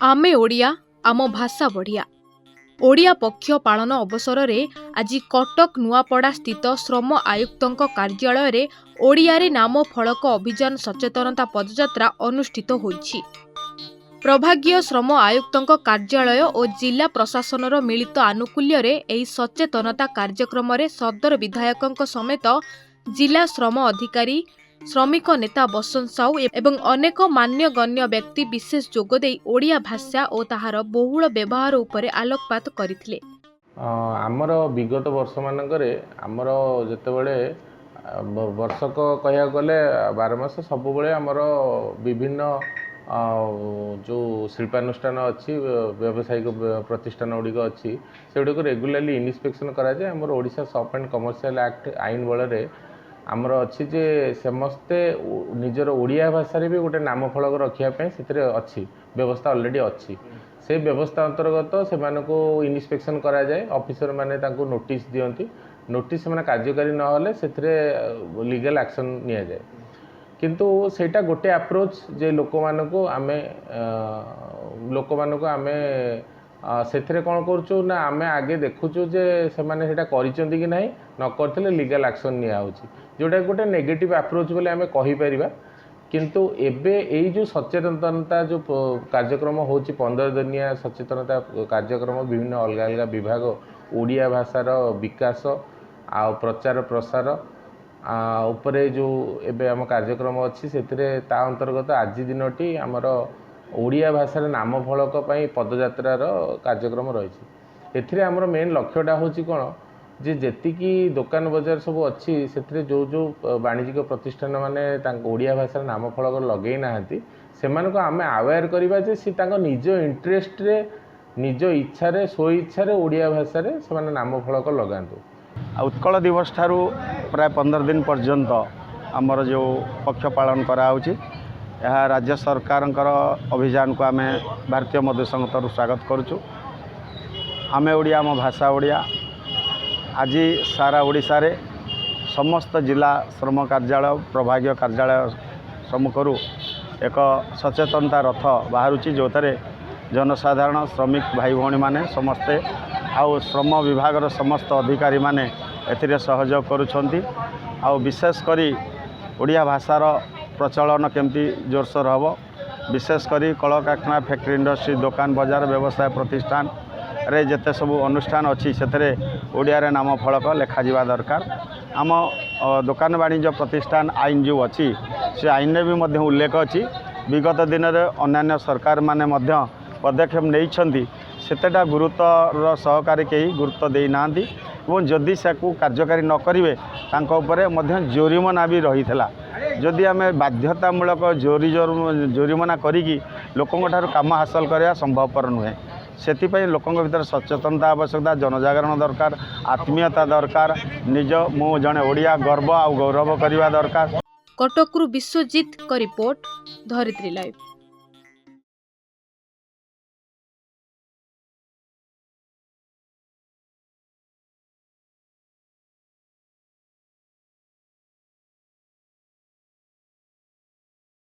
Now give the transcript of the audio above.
आमे ओडिया आम भाषा बढ़िया ओडिया पक्ष पालन अवसर रे आज कटक नुआपड़ा स्थित श्रम आयुक्तों कार्यालय रे ओडिया नाम फलक अभियान सचेतनता पदयात्रा अनुष्ठित होईछि। प्रभागीय श्रम आयुक्तों कार्यालय और जिला प्रशासन मिलित आनुकूल्य रे एही सचेतनता कार्यक्रम रे सदर विधायकों समेत जिला श्रम अधिकारी श्रमिक नेता बसंत साहू एवं अनेक मान्यगण्य व्यक्ति विशेष जोगदे ओडिया भाषा और ताहार बहुल व्यवहार उपरे आलोकपात करथिले। आमर विगत वर्ष मानकरे आमर जेतेबेले वर्षक कहया गले 12 मास सब बेले आमर विभिन्न जो शिल्पानुष्ठान अच्छी व्यावसायिक प्रतिष्ठान गुड़िक अच्छी से गुड़िक रेगुलाली इन्स्पेक्शन कराए। आमर Odisha shop and commercial act आईन बल आमर अच्छी जे समस्ते निजर ओडिया भाषा भी गोटे नाम फलक रखापी से अच्छी व्यवस्था ऑलरेडी अच्छी। से व्यवस्था अंतर्गत से इन्स्पेक्शन कराए ऑफिसर माने तांको नोटिस दियंती। नोटिस से कार्यकारी नहले से लीगल एक्शन निया जाए। किंतु सेटा गोटे अप्रोच जे लोक मानको आमे से कौन करूँ ना आमे आगे देखुचु जे से माने सेटा करिसेंती कि नहीं न करथिले लीगल एक्शन निया होची जोटा गोटे नेगेटिव अप्रोच बोले आमे कहि परिबा। किंतु एबे एई जो सचेतनता जो कार्यक्रम होची 15 दिनिया सचेतनता कार्यक्रम विभिन्न अलग अलग विभाग ओडिया भाषार विकास आ प्रचार प्रसार उपरे जो एबे आम कार्यक्रम अच्छी से ता अंतर्गत आज दिनटी आमर ओडिया भाषार नाम फलक पदयात्रार कार्यक्रम रही। एथिरे आमर मेन लक्ष्यटा होची कौन जे जेतिकी दुकान बजार सब अच्छी से जो जो वाणिज्यिक प्रतिष्ठान माने ओडिया भाषार नाम फलक लगे नाहंती सेमानको आमे अवेयर करिबा जे सी तांको निज इंटरेस्ट रे निज इच्छा रे स्व इच्छा रे ओडिया भाषा रे सेमाने नाम फलक लगांतु। उत्कल दिवस ठारू प्राय 15 दिन पर्यंत आमर जो पक्ष पालन कराउछि यह राज्य सरकार अभियान को आम भारतीय मधु संघ तरफ स्वागत करुचु। आमे ओडिया आम भाषा ओडिया आज सारा ओडिशा रे समस्त जिला श्रम कार्यालय प्रभागीय कार्यालय सम्मुखरू एक सचेतनता रथ बाहरुची जो जनसाधारण श्रमिक भाई भौणी माने समस्ते आउ श्रम विभाग समस्त अधिकारी माने एथिरे सहयोग करुछंती। आउ विशेष करी ओडिया भाषार प्रचलन केमती जोरसोर हम विशेष करी कल कारखाना फैक्ट्री इंडस्ट्री दुकान बाजार व्यवसाय प्रतिष्ठान रे जेते सब अनुष्ठान अच्छी से ओडिया रे नाम फलक लेखा जावा दरकार। आम दुकान वाणिज्य प्रतिष्ठान आईन जो अच्छी से आईन रे भी मध्य उल्लेख अच्छी। विगत दिन में अन्य सरकार माने मध्य पदक्षेप नहीं सेतेटा गुरुत्वर सहकारी कहीं गुरुत्व दे ना और जदि से कार्यकारी न करेंगे तांको जोरिमाना भी रही है। जदि आम बाध्यतामूलक जोरिमाना करी लोकों काम हासिल करवा संभवपर नुहे। से लोकों भीतर सचेतनता आवश्यकता जनजागरण दरकार आत्मीयता दरकार निज मु जड़े ओडिया गर्व आ गौरव करवा दरकार। कटकरू विश्वजीत का रिपोर्ट धरित्री लाइव।